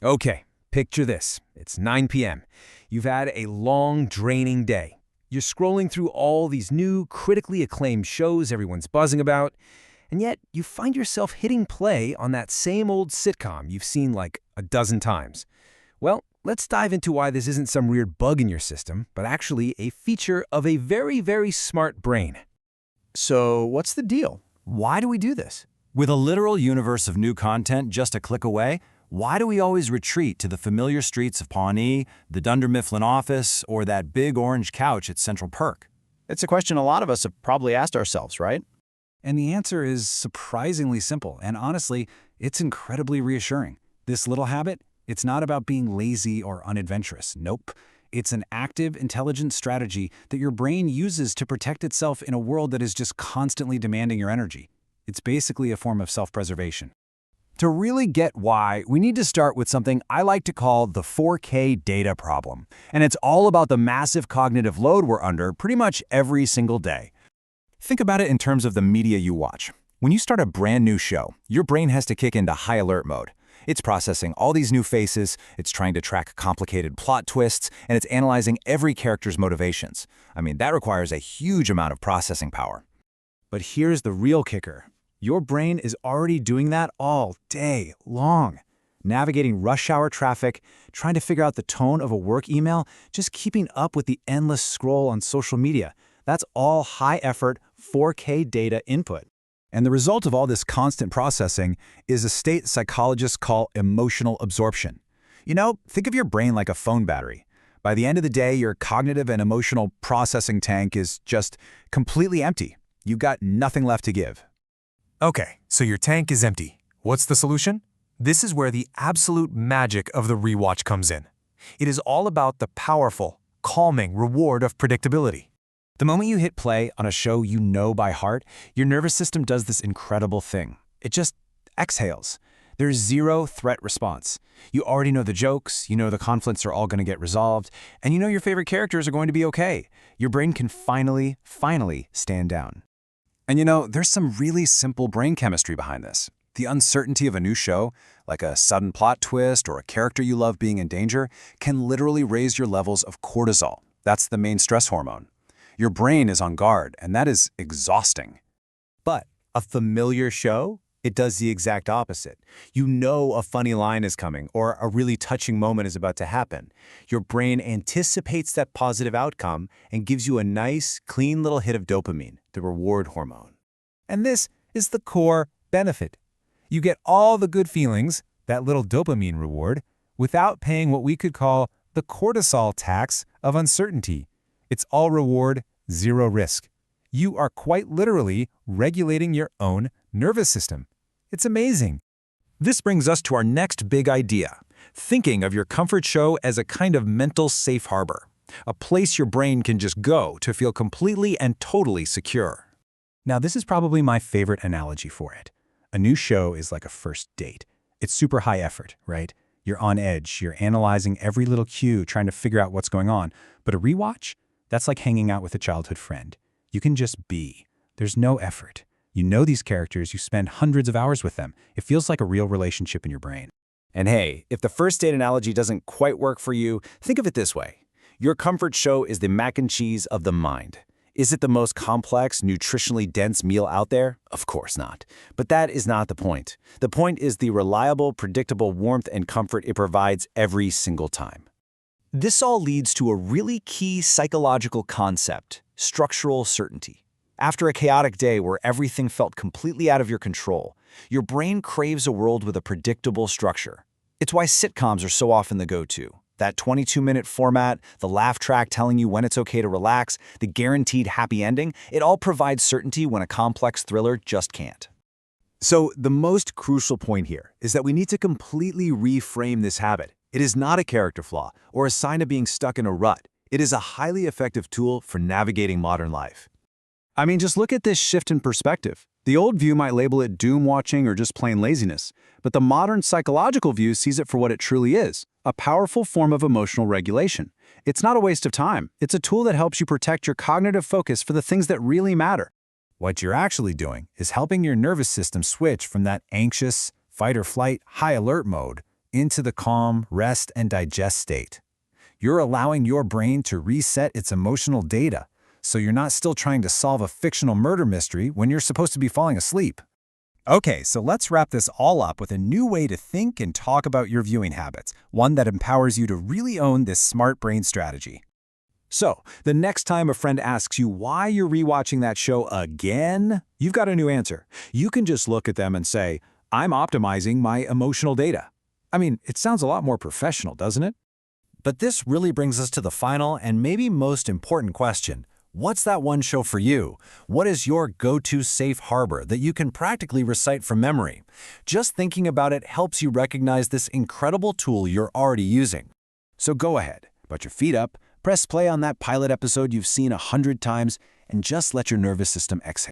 Okay, picture this. It's 9 p.m. You've had a long, draining day. You're scrolling through all these new, critically acclaimed shows everyone's buzzing about, and yet you find yourself hitting play on that same old sitcom you've seen like a dozen times. Well, let's dive into why this isn't some weird bug in your system, but actually a feature of a very, very smart brain. So what's the deal? Why do we do this? With a literal universe of new content just a click away, why do we always retreat to the familiar streets of Pawnee, the Dunder Mifflin office, or that big orange couch at Central Perk? It's a question a lot of us have probably asked ourselves, right? And the answer is surprisingly simple, and honestly, it's incredibly reassuring. This little habit, it's not about being lazy or unadventurous. Nope. It's an active, intelligent strategy that your brain uses to protect itself in a world that is just constantly demanding your energy. It's basically a form of self-preservation. To really get why, we need to start with something I like to call the 4K data problem. And it's all about the massive cognitive load we're under pretty much every single day. Think about it in terms of the media you watch. When you start a brand new show, your brain has to kick into high alert mode. It's processing all these new faces, it's trying to track complicated plot twists, and it's analyzing every character's motivations. I mean, that requires a huge amount of processing power. But here's the real kicker. Your brain is already doing that all day long. Navigating rush hour traffic, trying to figure out the tone of a work email, just keeping up with the endless scroll on social media. That's all high-effort 4K data input. And the result of all this constant processing is a state psychologists call emotional absorption. You know, think of your brain like a phone battery. By the end of the day, your cognitive and emotional processing tank is just completely empty. You've got nothing left to give. Okay, so your tank is empty. What's the solution? This is where the absolute magic of the rewatch comes in. It is all about the powerful, calming reward of predictability. The moment you hit play on a show you know by heart, your nervous system does this incredible thing. It just exhales. There's zero threat response. You already know the jokes, you know the conflicts are all going to get resolved, and you know your favorite characters are going to be okay. Your brain can finally stand down. And you know, there's some really simple brain chemistry behind this. The uncertainty of a new show, like a sudden plot twist or a character you love being in danger, can literally raise your levels of cortisol. That's the main stress hormone. Your brain is on guard, and that is exhausting. But a familiar show, it does the exact opposite. You know a funny line is coming or a really touching moment is about to happen. Your brain anticipates that positive outcome and gives you a nice, clean little hit of dopamine, the reward hormone. And this is the core benefit. You get all the good feelings, that little dopamine reward, without paying what we could call the cortisol tax of uncertainty. It's all reward, zero risk. You are quite literally regulating your own nervous system. It's amazing. This brings us to our next big idea, thinking of your comfort show as a kind of mental safe harbor, a place your brain can just go to feel completely and totally secure. Now, this is probably my favorite analogy for it. A new show is like a first date. It's super high effort, right? You're on edge, you're analyzing every little cue, trying to figure out what's going on. But a rewatch? That's like hanging out with a childhood friend. You can just be. There's no effort. You know these characters, you spend hundreds of hours with them. It feels like a real relationship in your brain. And hey, if the first date analogy doesn't quite work for you, think of it this way. Your comfort show is the mac and cheese of the mind. Is it the most complex, nutritionally dense meal out there? Of course not. But that is not the point. The point is the reliable, predictable warmth and comfort it provides every single time. This all leads to a really key psychological concept, structural certainty. After a chaotic day where everything felt completely out of your control, your brain craves a world with a predictable structure. It's why sitcoms are so often the go-to. That 22-minute format, the laugh track telling you when it's okay to relax, the guaranteed happy ending, it all provides certainty when a complex thriller just can't. So the most crucial point here is that we need to completely reframe this habit. It is not a character flaw or a sign of being stuck in a rut. It is a highly effective tool for navigating modern life. I mean, just look at this shift in perspective. The old view might label it doom watching or just plain laziness, but the modern psychological view sees it for what it truly is, a powerful form of emotional regulation. It's not a waste of time. It's a tool that helps you protect your cognitive focus for the things that really matter. What you're actually doing is helping your nervous system switch from that anxious, fight or flight, high alert mode into the calm, rest, and digest state. You're allowing your brain to reset its emotional data, so you're not still trying to solve a fictional murder mystery when you're supposed to be falling asleep. Okay, so let's wrap this all up with a new way to think and talk about your viewing habits, one that empowers you to really own this smart brain strategy. So, the next time a friend asks you why you're rewatching that show again, you've got a new answer. You can just look at them and say, I'm optimizing my emotional data. I mean, it sounds a lot more professional, doesn't it? But this really brings us to the final and maybe most important question. What's that one show for you? What is your go-to safe harbor that you can practically recite from memory? Just thinking about it helps you recognize this incredible tool you're already using. So go ahead, put your feet up, press play on that pilot episode you've seen 100 times, and just let your nervous system exhale.